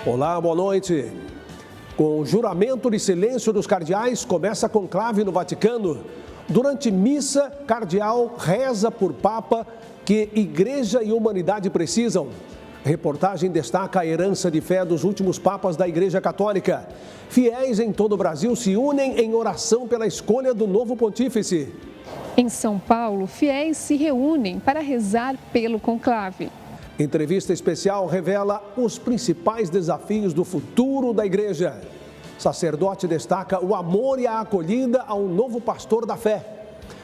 Olá, boa noite. Com o juramento de silêncio dos cardeais, começa a conclave no Vaticano. Durante missa, cardeal reza por Papa que igreja e humanidade precisam. A reportagem destaca a herança de fé dos últimos papas da Igreja Católica. Fiéis em todo o Brasil se unem em oração pela escolha do novo pontífice. Em São Paulo, fiéis se reúnem para rezar pelo conclave. Entrevista especial revela os principais desafios do futuro da igreja. Sacerdote destaca o amor e a acolhida ao novo pastor da fé.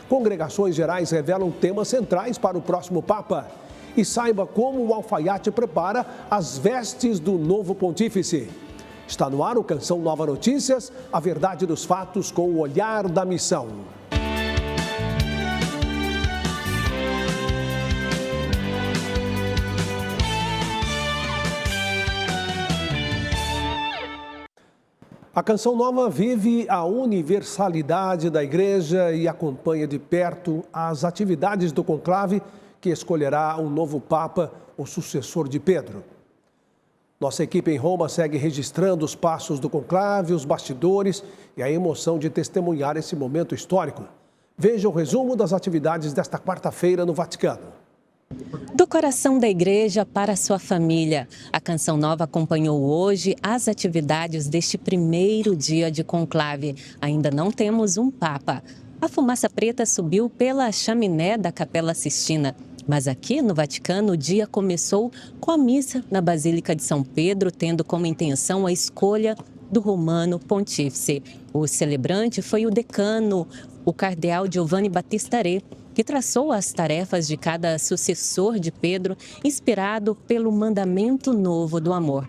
Congregações gerais revelam temas centrais para o próximo Papa. E saiba como o alfaiate prepara as vestes do novo pontífice. Está no ar o Canção Nova Notícias, a verdade dos fatos com o olhar da missão. A Canção Nova vive a universalidade da igreja e acompanha de perto as atividades do conclave que escolherá um novo Papa, o sucessor de Pedro. Nossa equipe em Roma segue registrando os passos do conclave, os bastidores e a emoção de testemunhar esse momento histórico. Veja o resumo das atividades desta quarta-feira no Vaticano. Do coração da igreja para sua família, a Canção Nova acompanhou hoje as atividades deste primeiro dia de conclave. Ainda não temos um Papa. A fumaça preta subiu pela chaminé da Capela Sistina. Mas aqui no Vaticano, o dia começou com a missa na Basílica de São Pedro, tendo como intenção a escolha do romano pontífice. O celebrante foi o decano, o cardeal Giovanni Battista Re, que traçou as tarefas de cada sucessor de Pedro, inspirado pelo mandamento novo do amor.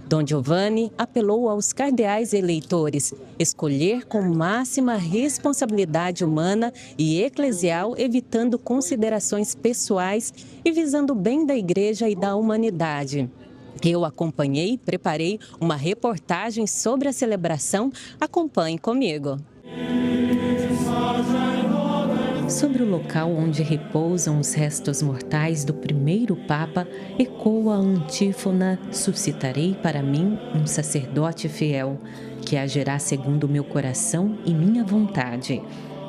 Dom Giovanni apelou aos cardeais eleitores escolher com máxima responsabilidade humana e eclesial, evitando considerações pessoais e visando o bem da igreja e da humanidade. Eu acompanhei e preparei uma reportagem sobre a celebração. Acompanhe comigo. Sobre o local onde repousam os restos mortais do primeiro Papa, ecoa a antífona: suscitarei para mim um sacerdote fiel, que agerá segundo o meu coração e minha vontade.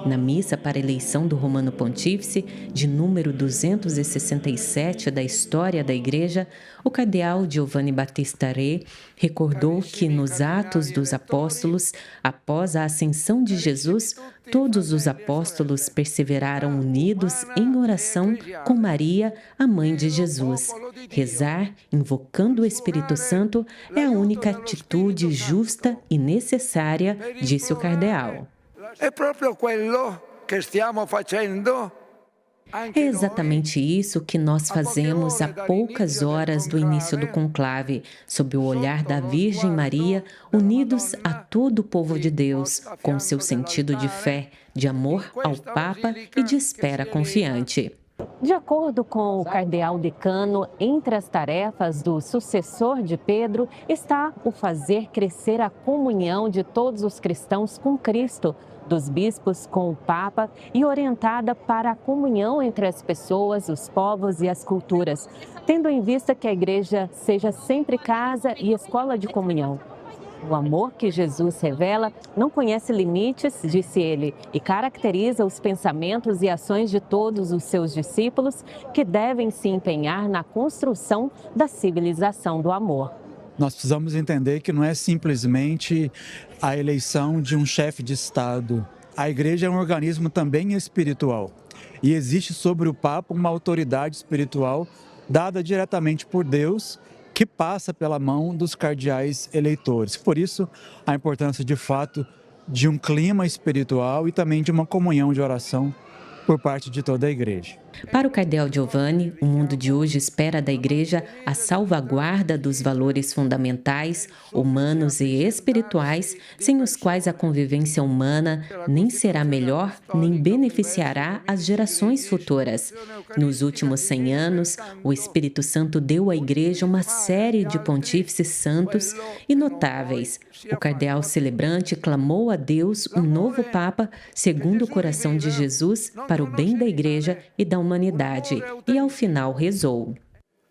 Na missa para a eleição do Romano Pontífice, de número 267 da história da Igreja, o cardeal Giovanni Battista Re recordou que nos Atos dos Apóstolos, após a ascensão de Jesus, todos os apóstolos perseveraram unidos em oração com Maria, a mãe de Jesus. Rezar, invocando o Espírito Santo, é a única atitude justa e necessária, disse o cardeal. É proprio quello che stiamo facendo. É exatamente isso que nós fazemos a poucas horas do início do conclave, sob o olhar da Virgem Maria, unidos a todo o povo de Deus, com seu sentido de fé, de amor ao Papa e de espera confiante. De acordo com o cardeal decano, entre as tarefas do sucessor de Pedro está o fazer crescer a comunhão de todos os cristãos com Cristo, dos bispos com o Papa e orientada para a comunhão entre as pessoas, os povos e as culturas, tendo em vista que a igreja seja sempre casa e escola de comunhão. O amor que Jesus revela não conhece limites, disse ele, e caracteriza os pensamentos e ações de todos os seus discípulos que devem se empenhar na construção da civilização do amor. Nós precisamos entender que não é simplesmente a eleição de um chefe de Estado. A igreja é um organismo também espiritual e existe sobre o Papa uma autoridade espiritual dada diretamente por Deus, que passa pela mão dos cardeais eleitores. Por isso, a importância, de fato, de um clima espiritual e também de uma comunhão de oração por parte de toda a igreja. Para o cardeal Giovanni, o mundo de hoje espera da igreja a salvaguarda dos valores fundamentais, humanos e espirituais, sem os quais a convivência humana nem será melhor, nem beneficiará as gerações futuras. Nos últimos 100 anos, o Espírito Santo deu à igreja uma série de pontífices santos e notáveis. O cardeal celebrante clamou a Deus um novo Papa, segundo o coração de Jesus, para o bem da igreja e da humanidade, e ao final rezou.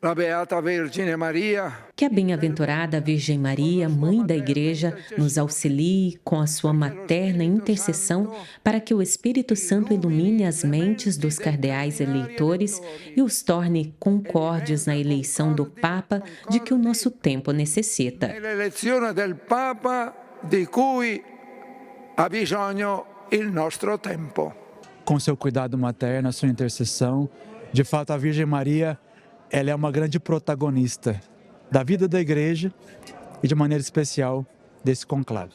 la Beata Vergine Maria. Que a bem-aventurada Virgem Maria, Mãe da Igreja, nos auxilie com a sua materna intercessão para que o Espírito Santo ilumine as mentes dos cardeais eleitores e os torne concórdios na eleição do Papa de que o nosso tempo necessita. L'elezione del Papa di cui ha bisogno il nostro tempo. Com seu cuidado materno, a sua intercessão, de fato a Virgem Maria, ela é uma grande protagonista da vida da Igreja e, de maneira especial, desse conclave.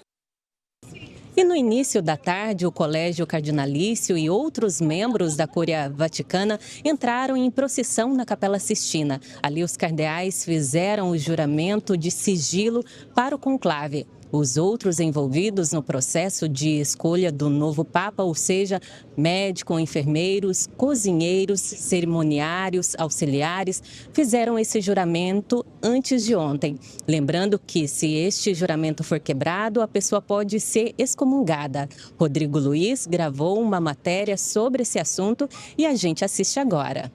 E no início da tarde, o Colégio Cardinalício e outros membros da Cúria Vaticana entraram em procissão na Capela Sistina. Ali, os cardeais fizeram o juramento de sigilo para o conclave. Os outros envolvidos no processo de escolha do novo Papa, ou seja, médicos, enfermeiros, cozinheiros, cerimoniários, auxiliares, fizeram esse juramento antes de ontem. Lembrando que, se este juramento for quebrado, a pessoa pode ser excomungada. Rodrigo Luiz gravou uma matéria sobre esse assunto e a gente assiste agora.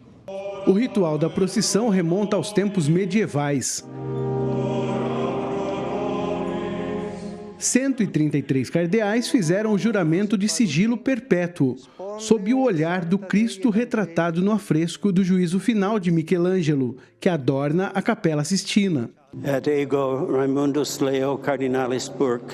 O ritual da procissão remonta aos tempos medievais. 133 cardeais fizeram o juramento de sigilo perpétuo, sob o olhar do Cristo retratado no afresco do Juízo Final de Michelangelo, que adorna a Capela Sistina.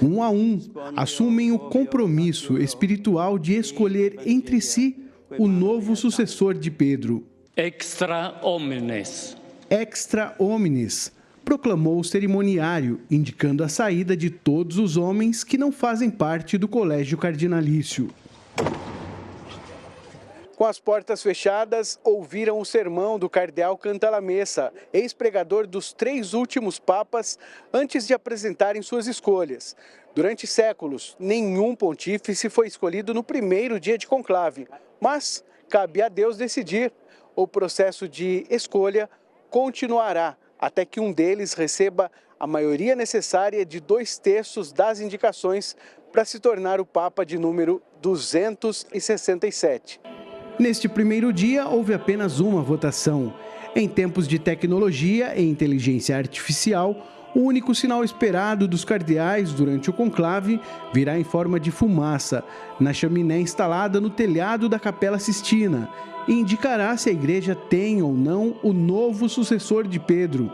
Um a um, assumem o compromisso espiritual de escolher entre si o novo sucessor de Pedro. Extra homines. Extra homines, proclamou o cerimoniário, indicando a saída de todos os homens que não fazem parte do Colégio Cardinalício. Com as portas fechadas, ouviram o sermão do cardeal Cantalamessa, ex-pregador dos 3 últimos papas, antes de apresentarem suas escolhas. Durante séculos, nenhum pontífice foi escolhido no primeiro dia de conclave, mas cabe a Deus decidir. O processo de escolha continuará até que um deles receba a maioria necessária de 2/3 das indicações para se tornar o Papa de número 267. Neste primeiro dia, houve apenas uma votação. Em tempos de tecnologia e inteligência artificial, o único sinal esperado dos cardeais durante o conclave virá em forma de fumaça, na chaminé instalada no telhado da Capela Sistina, e indicará se a Igreja tem ou não o novo sucessor de Pedro,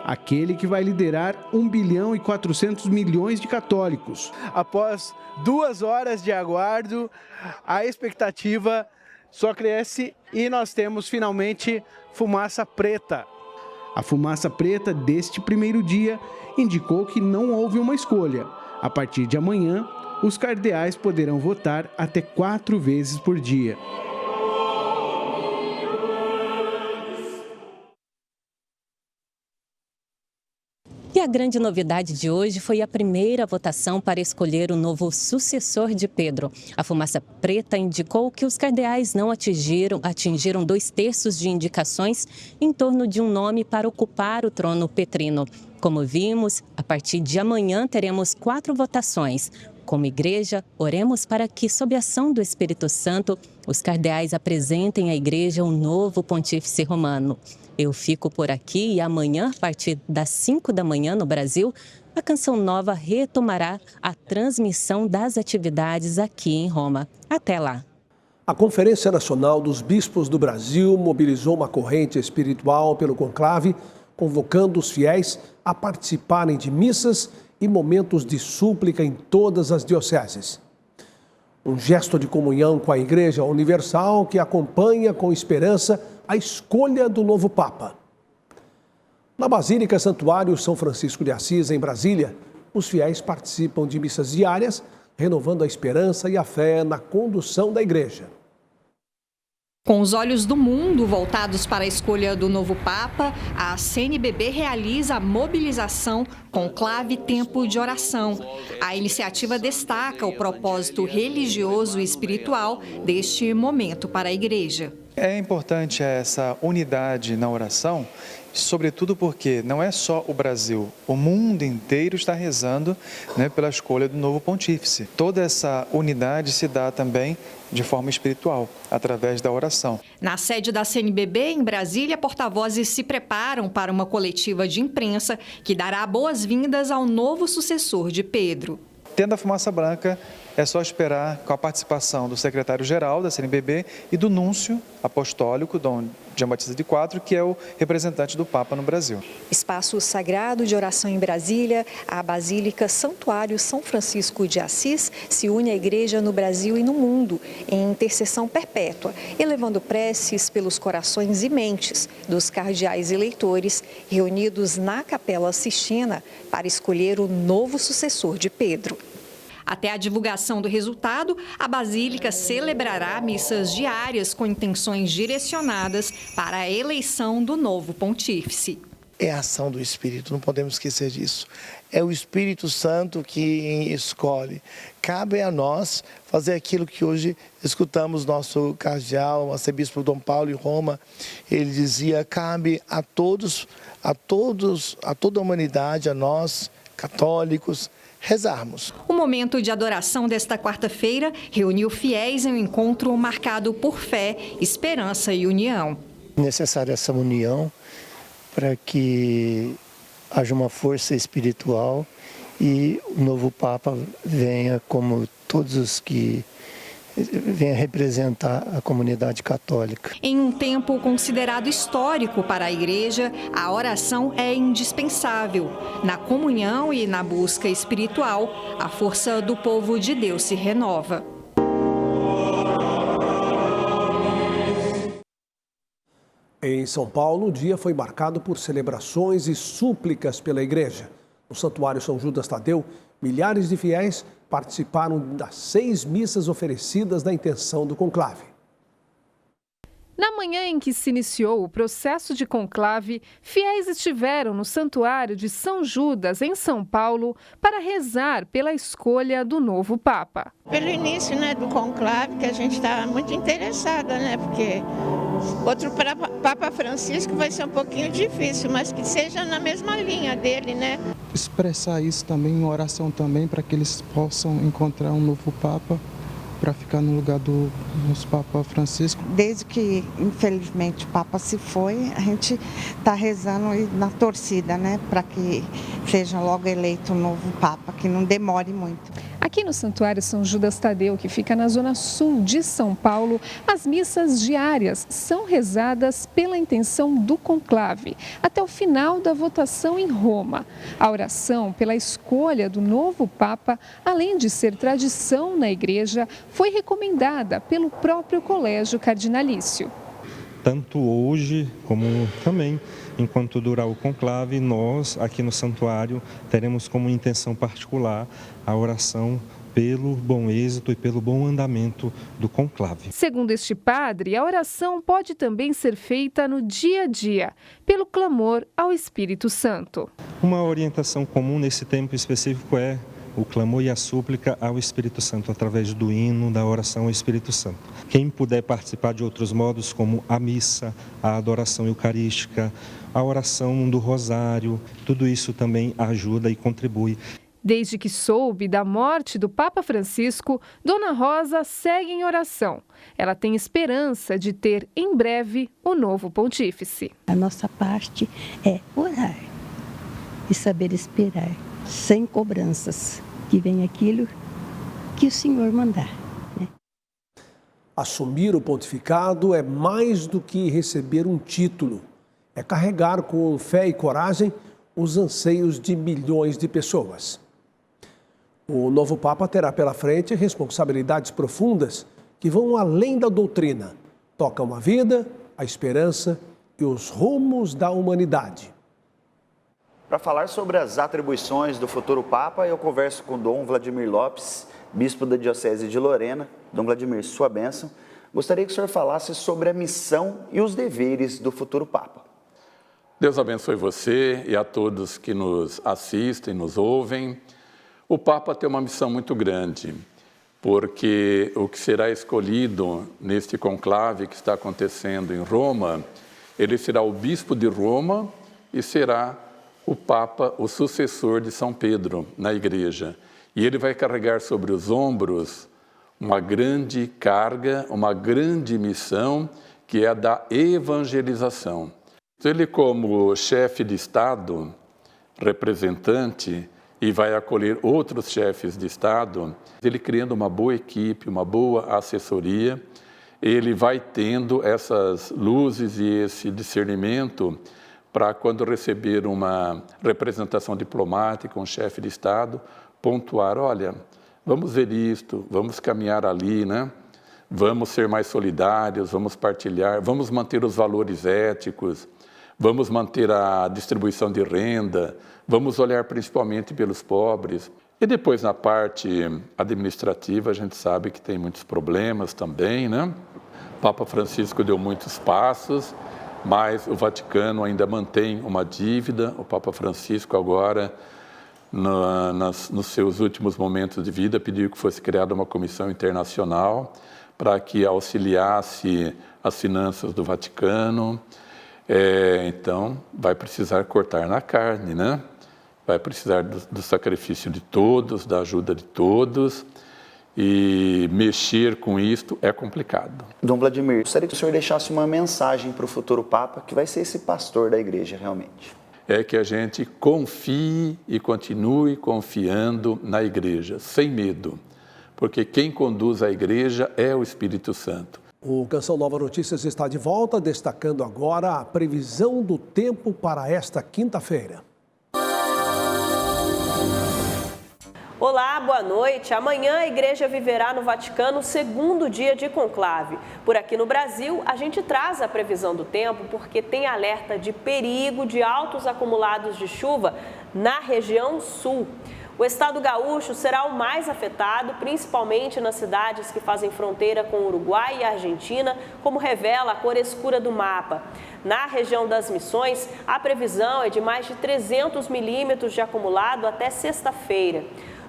aquele que vai liderar 1,4 bilhão de católicos. Após 2 horas de aguardo, a expectativa só cresce e nós temos finalmente fumaça preta. A fumaça preta deste primeiro dia indicou que não houve uma escolha. A partir de amanhã, os cardeais poderão votar até 4 vezes por dia. E a grande novidade de hoje foi a primeira votação para escolher o novo sucessor de Pedro. A fumaça preta indicou que os cardeais não atingiram 2/3 de indicações em torno de um nome para ocupar o trono petrino. Como vimos, a partir de amanhã teremos 4 votações. Como igreja, oremos para que, sob a ação do Espírito Santo, os cardeais apresentem à igreja um novo pontífice romano. Eu fico por aqui e amanhã, a partir das 5 da manhã no Brasil, a Canção Nova retomará a transmissão das atividades aqui em Roma. Até lá! A Conferência Nacional dos Bispos do Brasil mobilizou uma corrente espiritual pelo conclave, convocando os fiéis a participarem de missas e momentos de súplica em todas as dioceses. Um gesto de comunhão com a Igreja Universal que acompanha com esperança a escolha do novo Papa. Na Basílica Santuário São Francisco de Assis, em Brasília, os fiéis participam de missas diárias, renovando a esperança e a fé na condução da Igreja. Com os olhos do mundo voltados para a escolha do novo Papa, a CNBB realiza a mobilização Conclave Tempo de Oração. A iniciativa destaca o propósito religioso e espiritual deste momento para a Igreja. É importante essa unidade na oração, sobretudo porque não é só o Brasil, o mundo inteiro está rezando, pela escolha do novo pontífice. Toda essa unidade se dá também de forma espiritual, através da oração. Na sede da CNBB, em Brasília, porta-vozes se preparam para uma coletiva de imprensa que dará boas-vindas ao novo sucessor de Pedro. Tendo a fumaça branca, é só esperar com a participação do secretário-geral da CNBB e do núncio apostólico, Dom João Batista de Quadros, que é o representante do Papa no Brasil. Espaço sagrado de oração em Brasília, a Basílica Santuário São Francisco de Assis se une à igreja no Brasil e no mundo, em intercessão perpétua, elevando preces pelos corações e mentes dos cardeais eleitores reunidos na Capela Sistina para escolher o novo sucessor de Pedro. Até a divulgação do resultado, a Basílica celebrará missas diárias com intenções direcionadas para a eleição do novo pontífice. É a ação do Espírito, não podemos esquecer disso. É o Espírito Santo que escolhe. Cabe a nós fazer aquilo que hoje escutamos nosso cardeal, o arcebispo Dom Paulo em Roma. Ele dizia, cabe a todos, a toda a humanidade, a nós, católicos, rezarmos. O momento de adoração desta quarta-feira reuniu fiéis em um encontro marcado por fé, esperança e união. É necessária essa união para que haja uma força espiritual e o novo Papa venha como todos os que venha representar a comunidade católica. Em um tempo considerado histórico para a Igreja, a oração é indispensável. Na comunhão e na busca espiritual, a força do povo de Deus se renova. Em São Paulo, o dia foi marcado por celebrações e súplicas pela Igreja. No Santuário São Judas Tadeu, milhares de fiéis participaram das 6 missas oferecidas na intenção do conclave. Na manhã em que se iniciou o processo de conclave, fiéis estiveram no Santuário de São Judas, em São Paulo, para rezar pela escolha do novo Papa. Pelo início do conclave, que a gente está muito interessada, porque outro Papa Francisco vai ser um pouquinho difícil, mas que seja na mesma linha dele, Expressar isso também em oração também, para que eles possam encontrar um novo Papa, para ficar no lugar do nosso Papa Francisco. Desde que, infelizmente, o Papa se foi, a gente está rezando na torcida, para que seja logo eleito um novo Papa, que não demore muito. Aqui no Santuário São Judas Tadeu, que fica na zona sul de São Paulo, as missas diárias são rezadas pela intenção do conclave, até o final da votação em Roma. A oração pela escolha do novo Papa, além de ser tradição na Igreja, foi recomendada pelo próprio Colégio Cardinalício. Tanto hoje como também, enquanto durar o conclave, nós aqui no santuário teremos como intenção particular a oração pelo bom êxito e pelo bom andamento do conclave. Segundo este padre, a oração pode também ser feita no dia a dia, pelo clamor ao Espírito Santo. Uma orientação comum nesse tempo específico é o clamor e a súplica ao Espírito Santo, através do hino, da oração ao Espírito Santo. Quem puder participar de outros modos, como a missa, a adoração eucarística, a oração do rosário, tudo isso também ajuda e contribui. Desde que soube da morte do Papa Francisco, Dona Rosa segue em oração. Ela tem esperança de ter, em breve, o novo pontífice. A nossa parte é orar e saber esperar, sem cobranças, que vem aquilo que o Senhor mandar. Assumir o pontificado é mais do que receber um título. É carregar com fé e coragem os anseios de milhões de pessoas. O novo Papa terá pela frente responsabilidades profundas que vão além da doutrina. Tocam a vida, a esperança e os rumos da humanidade. Para falar sobre as atribuições do futuro Papa, eu converso com Dom Vladimir Lopes, bispo da Diocese de Lorena. Dom Vladimir, sua bênção. Gostaria que o senhor falasse sobre a missão e os deveres do futuro Papa. Deus abençoe você e a todos que nos assistem, nos ouvem. O Papa tem uma missão muito grande. porque o que será escolhido neste conclave que está acontecendo em Roma, ele será o bispo de Roma e será o Papa, o sucessor de São Pedro na Igreja. E ele vai carregar sobre os ombros uma grande carga, uma grande missão, que é a da evangelização. Ele, como chefe de Estado, representante, e vai acolher outros chefes de Estado, ele criando uma boa equipe, uma boa assessoria, ele vai tendo essas luzes e esse discernimento para, quando receber uma representação diplomática, um chefe de Estado, pontuar, olha, vamos ver isto, vamos caminhar ali, né? Vamos ser mais solidários, vamos partilhar, vamos manter os valores éticos, vamos manter a distribuição de renda, vamos olhar principalmente pelos pobres. E depois, na parte administrativa, a gente sabe que tem muitos problemas também, né? O Papa Francisco deu muitos passos, mas o Vaticano ainda mantém uma dívida. O Papa Francisco agora, nos seus últimos momentos de vida, pediu que fosse criada uma comissão internacional para que auxiliasse as finanças do Vaticano. Então, vai precisar cortar na carne, né? Vai precisar do sacrifício de todos, da ajuda de todos, e mexer com isto é complicado. Dom Vladimir, gostaria que o senhor deixasse uma mensagem para o futuro Papa, que vai ser esse pastor da Igreja realmente. É que a gente confie e continue confiando na Igreja, sem medo, porque quem conduz a Igreja é o Espírito Santo. O Canção Nova Notícias está de volta, destacando agora a previsão do tempo para esta quinta-feira. Olá, boa noite. Amanhã a Igreja viverá no Vaticano o segundo dia de conclave. Por aqui no Brasil, a gente traz a previsão do tempo porque tem alerta de perigo de altos acumulados de chuva na região sul. O estado gaúcho será o mais afetado, principalmente nas cidades que fazem fronteira com o Uruguai e a Argentina, como revela a cor escura do mapa. Na região das Missões, a previsão é de mais de 300 milímetros de acumulado até sexta-feira.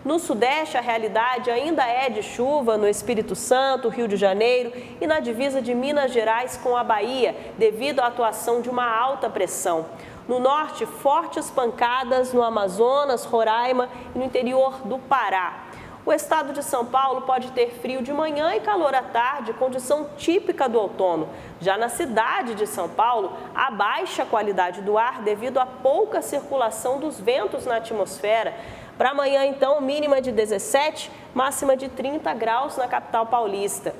No Sudeste, a realidade ainda é de chuva no Espírito Santo, Rio de Janeiro e na divisa de Minas Gerais com a Bahia, devido à atuação de uma alta pressão. No Norte, fortes pancadas no Amazonas, Roraima e no interior do Pará. O estado de São Paulo pode ter frio de manhã e calor à tarde, condição típica do outono. Já na cidade de São Paulo, há baixa qualidade do ar devido à pouca circulação dos ventos na atmosfera. Para amanhã, então, mínima de 17, máxima de 30 graus na capital paulista.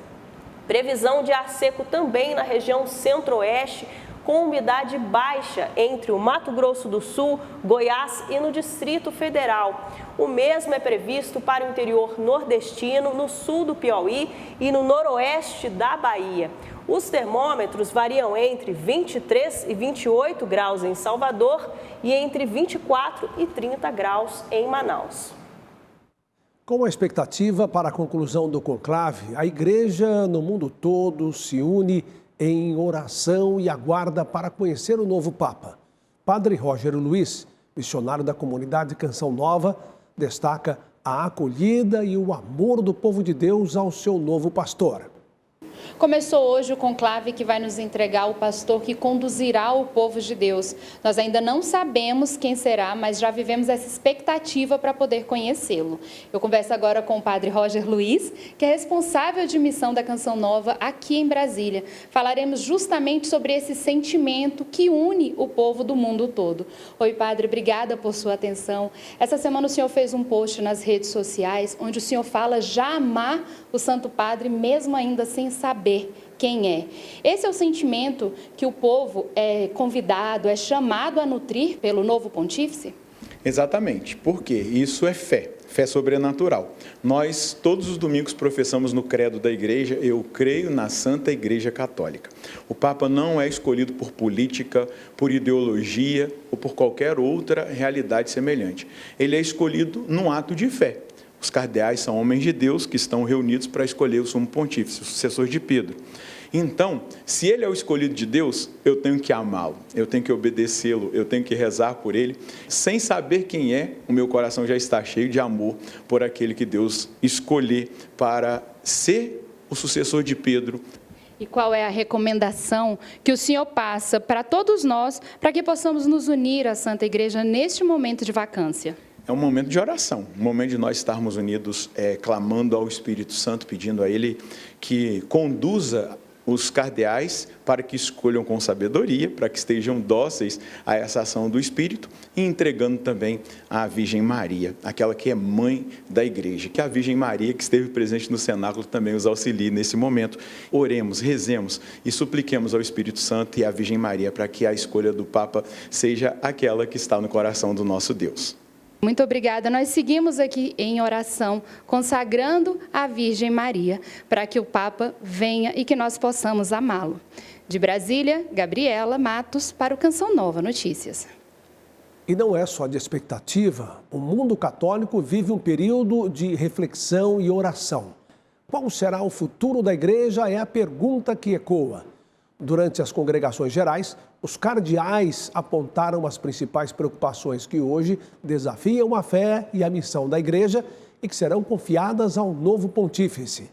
Previsão de ar seco também na região centro-oeste, com umidade baixa entre o Mato Grosso do Sul, Goiás e no Distrito Federal. O mesmo é previsto para o interior nordestino, no sul do Piauí e no noroeste da Bahia. Os termômetros variam entre 23 e 28 graus em Salvador e entre 24 e 30 graus em Manaus. Com a expectativa para a conclusão do conclave, a Igreja no mundo todo se une em oração e aguarda para conhecer o novo Papa. Padre Rogério Luiz, missionário da comunidade Canção Nova, destaca a acolhida e o amor do povo de Deus ao seu novo pastor. Começou hoje o conclave que vai nos entregar o pastor que conduzirá o povo de Deus. Nós ainda não sabemos quem será, mas já vivemos essa expectativa para poder conhecê-lo. Eu converso agora com o padre Rogério Luiz, que é responsável de missão da Canção Nova aqui em Brasília. Falaremos justamente sobre esse sentimento que une o povo do mundo todo. Oi, padre, obrigada por sua atenção. Essa semana o senhor fez um post nas redes sociais, onde o senhor fala já amar o Santo Padre, mesmo ainda sem saber quem é. Esse é o sentimento que o povo é convidado, é chamado a nutrir pelo novo pontífice? Exatamente, porque isso é fé, fé sobrenatural. Nós, todos os domingos, professamos no credo da Igreja, eu creio na Santa Igreja Católica. O Papa não é escolhido por política, por ideologia ou por qualquer outra realidade semelhante. Ele é escolhido num ato de fé. Os cardeais são homens de Deus que estão reunidos para escolher o sumo pontífice, o sucessor de Pedro. Então, se ele é o escolhido de Deus, eu tenho que amá-lo, eu tenho que obedecê-lo, eu tenho que rezar por ele. Sem saber quem é, o meu coração já está cheio de amor por aquele que Deus escolher para ser o sucessor de Pedro. E qual é a recomendação que o senhor passa para todos nós, para que possamos nos unir à Santa Igreja neste momento de vacância? É um momento de oração, um momento de nós estarmos unidos, clamando ao Espírito Santo, pedindo a Ele que conduza os cardeais para que escolham com sabedoria, para que estejam dóceis a essa ação do Espírito, e entregando também à Virgem Maria, aquela que é mãe da Igreja, que a Virgem Maria, que esteve presente no cenáculo, também os auxilie nesse momento. Oremos, rezemos e supliquemos ao Espírito Santo e à Virgem Maria para que a escolha do Papa seja aquela que está no coração do nosso Deus. Muito obrigada. Nós seguimos aqui em oração, consagrando a Virgem Maria, para que o Papa venha e que nós possamos amá-lo. De Brasília, Gabriela Matos, para o Canção Nova Notícias. E não é só de expectativa. O mundo católico vive um período de reflexão e oração. Qual será o futuro da Igreja? É a pergunta que ecoa. Durante as congregações gerais, os cardeais apontaram as principais preocupações que hoje desafiam a fé e a missão da Igreja e que serão confiadas ao novo pontífice.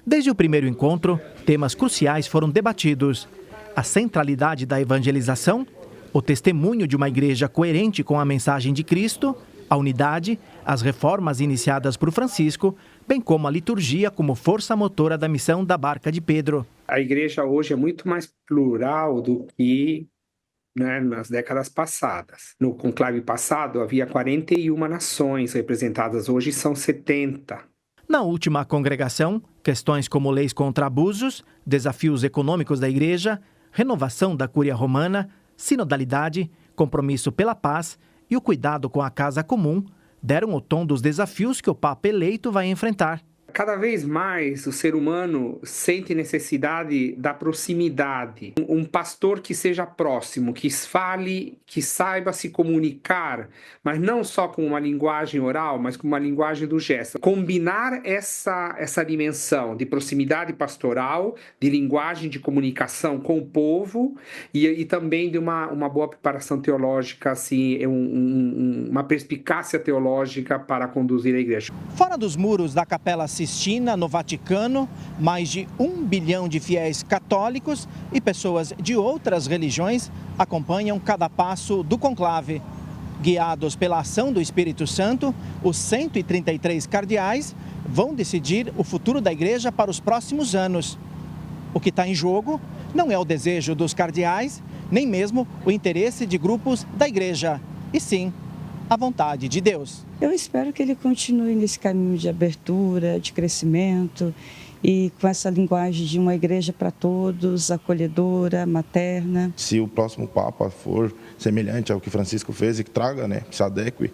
Desde o primeiro encontro, temas cruciais foram debatidos: a centralidade da evangelização, o testemunho de uma igreja coerente com a mensagem de Cristo, a unidade, as reformas iniciadas por Francisco, bem como a liturgia como força motora da missão da Barca de Pedro. A igreja hoje é muito mais plural do que nas décadas passadas. No conclave passado havia 41 nações representadas, hoje são 70. Na última congregação, questões como leis contra abusos, desafios econômicos da igreja, renovação da Cúria Romana, sinodalidade, compromisso pela paz e o cuidado com a casa comum deram o tom dos desafios que o Papa eleito vai enfrentar. Cada vez mais o ser humano sente necessidade da proximidade. Um pastor que seja próximo, que fale, que saiba se comunicar, mas não só com uma linguagem oral, mas com uma linguagem do gesto. Combinar essa dimensão de proximidade pastoral, de linguagem de comunicação com o povo e também de uma boa preparação teológica, assim, uma perspicácia teológica para conduzir a igreja. Fora dos muros da Capela Sistina, no Vaticano, mais de 1 bilhão de fiéis católicos e pessoas de outras religiões acompanham cada passo do conclave. Guiados pela ação do Espírito Santo, os 133 cardeais vão decidir o futuro da Igreja para os próximos anos. O que está em jogo não é o desejo dos cardeais, nem mesmo o interesse de grupos da Igreja, e sim a vontade de Deus. Eu espero que ele continue nesse caminho de abertura, de crescimento e com essa linguagem de uma igreja para todos, acolhedora, materna. Se o próximo Papa for semelhante ao que Francisco fez e que traga, se adeque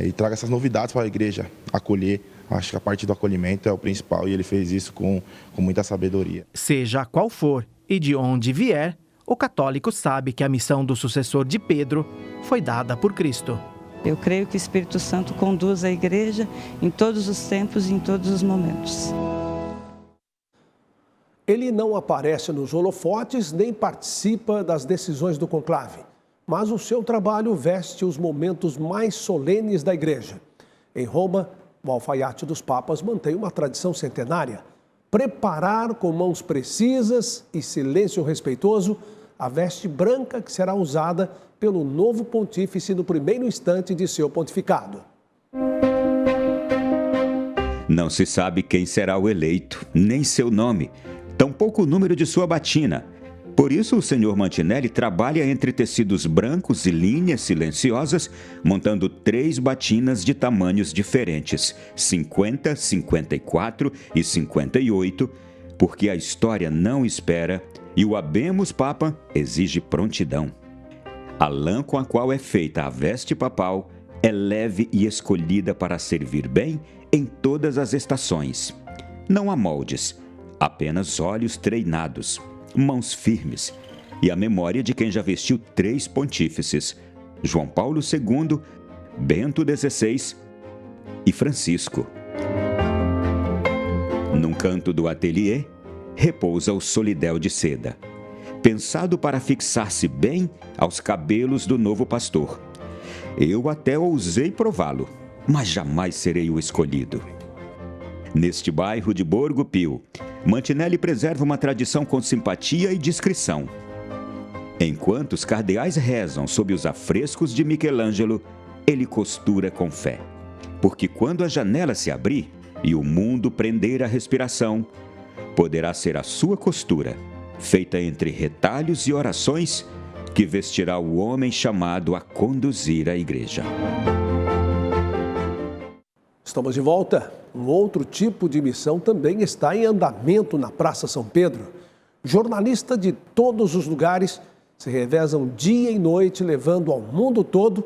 e traga essas novidades para a igreja acolher. Acho que a parte do acolhimento é o principal e ele fez isso com muita sabedoria. Seja qual for e de onde vier, o católico sabe que a missão do sucessor de Pedro foi dada por Cristo. Eu creio que o Espírito Santo conduz a igreja em todos os tempos e em todos os momentos. Ele não aparece nos holofotes nem participa das decisões do conclave, mas o seu trabalho veste os momentos mais solenes da igreja. Em Roma, o alfaiate dos papas mantém uma tradição centenária: preparar com mãos precisas e silêncio respeitoso a veste branca que será usada pelo novo pontífice no primeiro instante de seu pontificado. Não se sabe quem será o eleito, nem seu nome, tampouco o número de sua batina. Por isso, o senhor Mantinelli trabalha entre tecidos brancos e linhas silenciosas, montando 3 batinas de tamanhos diferentes, 50, 54 e 58, porque a história não espera e o Habemus Papa exige prontidão. A lã com a qual é feita a veste papal é leve e escolhida para servir bem em todas as estações. Não há moldes, apenas olhos treinados, mãos firmes e a memória de quem já vestiu 3 pontífices: João Paulo II, Bento XVI e Francisco. Num canto do ateliê, repousa o solidéu de seda, pensado para fixar-se bem aos cabelos do novo pastor. Eu até ousei prová-lo, mas jamais serei o escolhido. Neste bairro de Borgo Pio, Mantinelli preserva uma tradição com simpatia e discrição. Enquanto os cardeais rezam sob os afrescos de Michelangelo, ele costura com fé. Porque quando a janela se abrir e o mundo prender a respiração, poderá ser a sua costura, feita entre retalhos e orações, que vestirá o homem chamado a conduzir a igreja. Estamos de volta. Um outro tipo de missão também está em andamento na Praça São Pedro. Jornalistas de todos os lugares se revezam dia e noite, levando ao mundo todo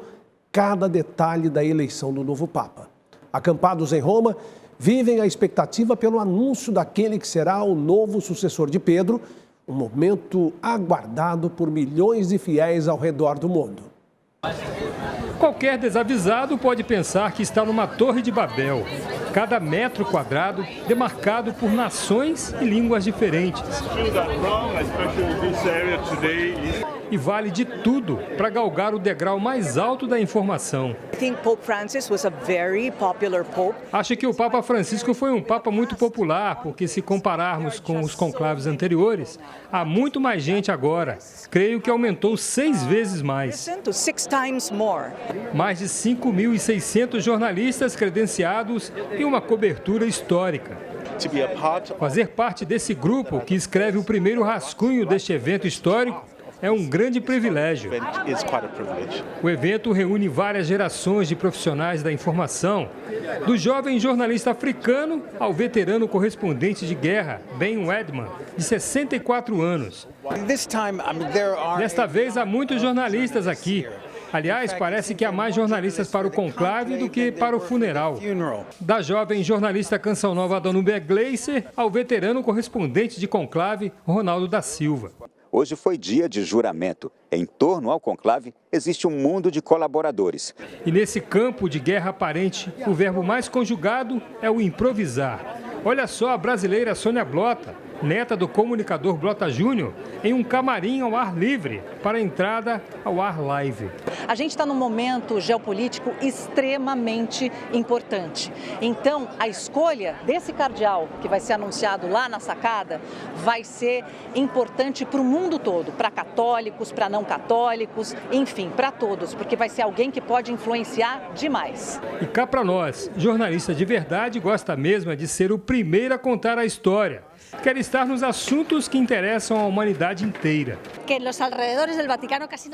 cada detalhe da eleição do novo Papa. Acampados em Roma, vivem a expectativa pelo anúncio daquele que será o novo sucessor de Pedro, um momento aguardado por milhões de fiéis ao redor do mundo. Qualquer desavisado pode pensar que está numa torre de Babel, cada metro quadrado demarcado por nações e línguas diferentes. E vale de tudo para galgar o degrau mais alto da informação. Acho que o Papa Francisco foi um Papa muito popular, porque se compararmos com os conclaves anteriores, há muito mais gente agora. Creio que aumentou 6 vezes mais. Mais de 5.600 jornalistas credenciados e uma cobertura histórica. Fazer parte desse grupo que escreve o primeiro rascunho deste evento histórico é um grande privilégio. O evento reúne várias gerações de profissionais da informação, do jovem jornalista africano ao veterano correspondente de guerra, Ben Wedman, de 64 anos. Desta vez há muitos jornalistas aqui. Aliás, parece que há mais jornalistas para o conclave do que para o funeral. Da jovem jornalista Canção Nova Danúbia Gleiser ao veterano correspondente de conclave, Ronaldo da Silva. Hoje foi dia de juramento. Em torno ao conclave existe um mundo de colaboradores. E nesse campo de guerra aparente, o verbo mais conjugado é o improvisar. Olha só a brasileira Sônia Blota, neta do comunicador Blota Júnior, em um camarim ao ar livre para a entrada ao ar live. A gente está num momento geopolítico extremamente importante. Então, a escolha desse cardeal que vai ser anunciado lá na sacada vai ser importante para o mundo todo, para católicos, para não católicos, enfim, para todos, porque vai ser alguém que pode influenciar demais. E cá para nós, jornalista de verdade gosta mesmo de ser o primeiro a contar a história. Quer estar nos assuntos que interessam a humanidade inteira.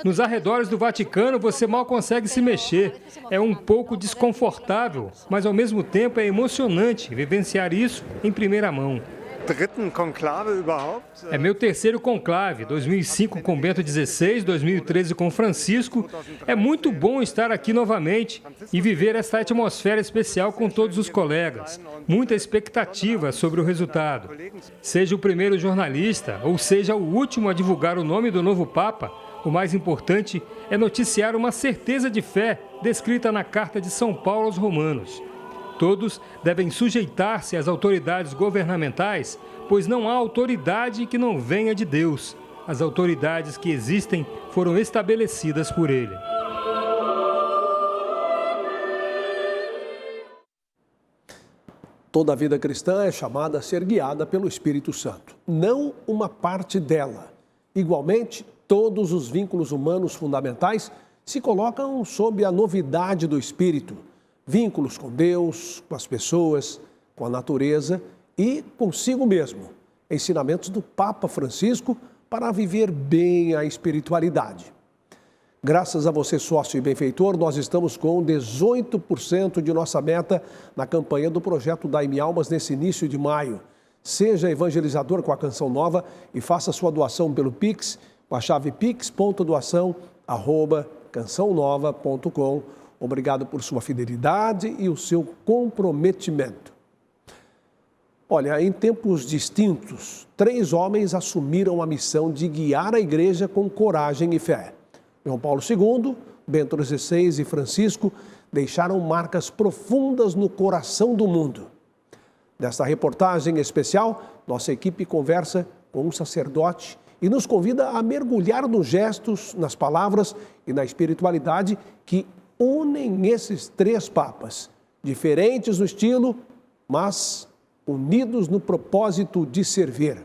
Nos arredores do Vaticano você mal consegue se mexer. É um pouco desconfortável, mas ao mesmo tempo é emocionante vivenciar isso em primeira mão. É meu terceiro conclave, 2005 com Bento XVI, 2013 com Francisco. É muito bom estar aqui novamente e viver essa atmosfera especial com todos os colegas. Muita expectativa sobre o resultado. Seja o primeiro jornalista ou seja o último a divulgar o nome do novo Papa, o mais importante é noticiar uma certeza de fé descrita na Carta de São Paulo aos Romanos. Todos devem sujeitar-se às autoridades governamentais, pois não há autoridade que não venha de Deus. As autoridades que existem foram estabelecidas por Ele. Toda a vida cristã é chamada a ser guiada pelo Espírito Santo, não uma parte dela. Igualmente, todos os vínculos humanos fundamentais se colocam sob a novidade do Espírito. Vínculos com Deus, com as pessoas, com a natureza e consigo mesmo. Ensinamentos do Papa Francisco para viver bem a espiritualidade. Graças a você, sócio e benfeitor, nós estamos com 18% de nossa meta na campanha do projeto Dai-me Almas nesse início de maio. Seja evangelizador com a Canção Nova e faça sua doação pelo Pix, com a chave pix.doação@cançãonova.com. Obrigado por sua fidelidade e o seu comprometimento. Olha, em tempos distintos, 3 homens assumiram a missão de guiar a igreja com coragem e fé. João Paulo II, Bento XVI e Francisco deixaram marcas profundas no coração do mundo. Nesta reportagem especial, nossa equipe conversa com um sacerdote e nos convida a mergulhar nos gestos, nas palavras e na espiritualidade que unem esses 3 papas, diferentes no estilo, mas unidos no propósito de servir.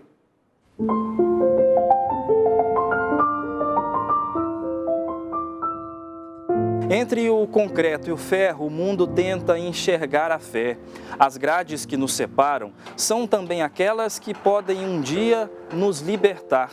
Entre o concreto e o ferro, o mundo tenta enxergar a fé. As grades que nos separam são também aquelas que podem um dia nos libertar.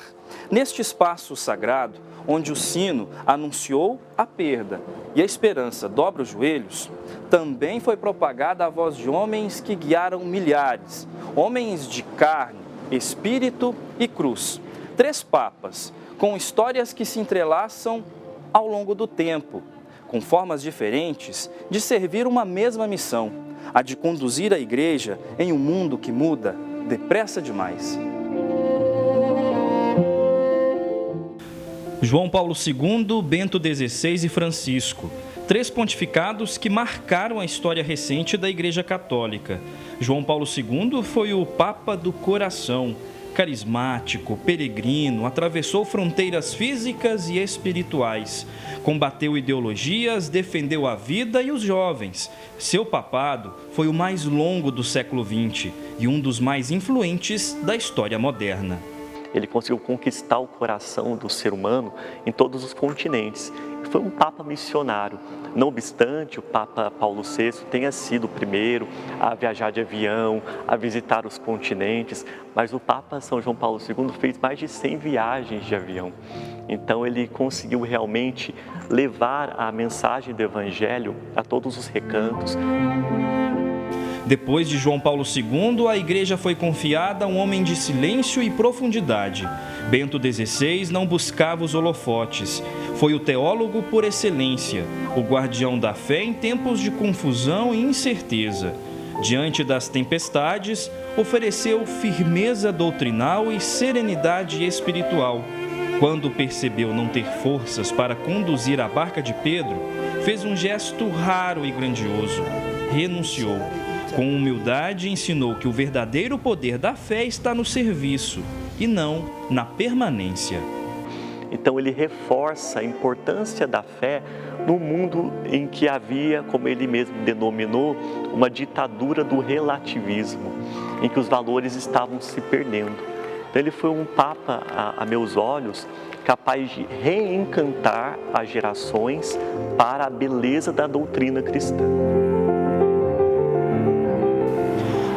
Neste espaço sagrado, onde o sino anunciou a perda e a esperança dobra os joelhos, também foi propagada a voz de homens que guiaram milhares, homens de carne, espírito e cruz. 3 papas, com histórias que se entrelaçam ao longo do tempo, com formas diferentes de servir uma mesma missão, a de conduzir a Igreja em um mundo que muda depressa demais. João Paulo II, Bento XVI e Francisco. 3 pontificados que marcaram a história recente da Igreja Católica. João Paulo II foi o Papa do Coração. Carismático, peregrino, atravessou fronteiras físicas e espirituais. Combateu ideologias, defendeu a vida e os jovens. Seu papado foi o mais longo do século XX e um dos mais influentes da história moderna. Ele conseguiu conquistar o coração do ser humano em todos os continentes. Foi um Papa missionário. Não obstante, o Papa Paulo VI tenha sido o primeiro a viajar de avião, a visitar os continentes, mas o Papa São João Paulo II fez mais de 100 viagens de avião. Então ele conseguiu realmente levar a mensagem do Evangelho a todos os recantos. Depois de João Paulo II, a Igreja foi confiada a um homem de silêncio e profundidade. Bento XVI não buscava os holofotes. Foi o teólogo por excelência, o guardião da fé em tempos de confusão e incerteza. Diante das tempestades, ofereceu firmeza doutrinal e serenidade espiritual. Quando percebeu não ter forças para conduzir a barca de Pedro, fez um gesto raro e grandioso. Renunciou. Com humildade, ensinou que o verdadeiro poder da fé está no serviço e não na permanência. Então ele reforça a importância da fé no mundo em que havia, como ele mesmo denominou, uma ditadura do relativismo, em que os valores estavam se perdendo. Então ele foi um Papa, a meus olhos, capaz de reencantar as gerações para a beleza da doutrina cristã.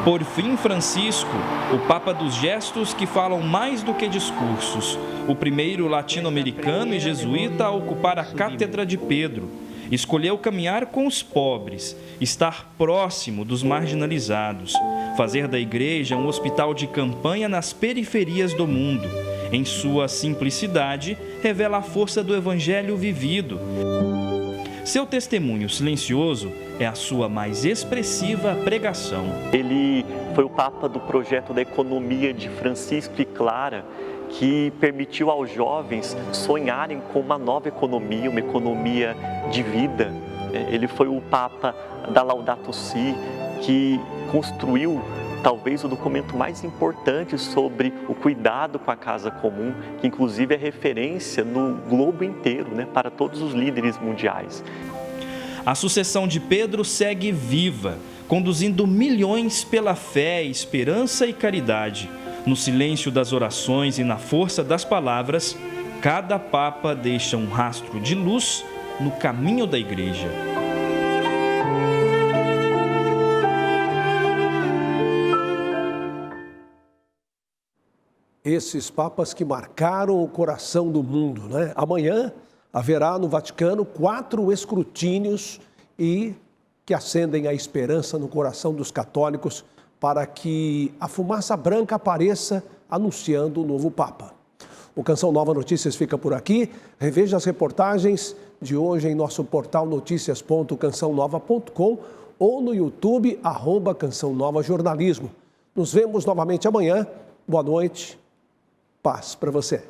Por fim, Francisco, o Papa dos gestos que falam mais do que discursos, o primeiro latino-americano e jesuíta a ocupar a Cátedra de Pedro, escolheu caminhar com os pobres, estar próximo dos marginalizados, fazer da Igreja um hospital de campanha nas periferias do mundo. Em sua simplicidade, revela a força do Evangelho vivido. Seu testemunho silencioso é a sua mais expressiva pregação. Ele foi o Papa do projeto da economia de Francisco e Clara, que permitiu aos jovens sonharem com uma nova economia, uma economia de vida. Ele foi o Papa da Laudato Si, que construiu talvez o documento mais importante sobre o cuidado com a casa comum, que inclusive é referência no globo inteiro, para todos os líderes mundiais. A sucessão de Pedro segue viva, conduzindo milhões pela fé, esperança e caridade. No silêncio das orações e na força das palavras, cada Papa deixa um rastro de luz no caminho da Igreja. Esses papas que marcaram o coração do mundo, né? Amanhã haverá no Vaticano 4 escrutínios e que acendem a esperança no coração dos católicos para que a fumaça branca apareça anunciando o novo Papa. O Canção Nova Notícias fica por aqui. Reveja as reportagens de hoje em nosso portal noticias.cançãonova.com ou no YouTube, @Canção Nova Jornalismo. Nos vemos novamente amanhã. Boa noite. Paz para você.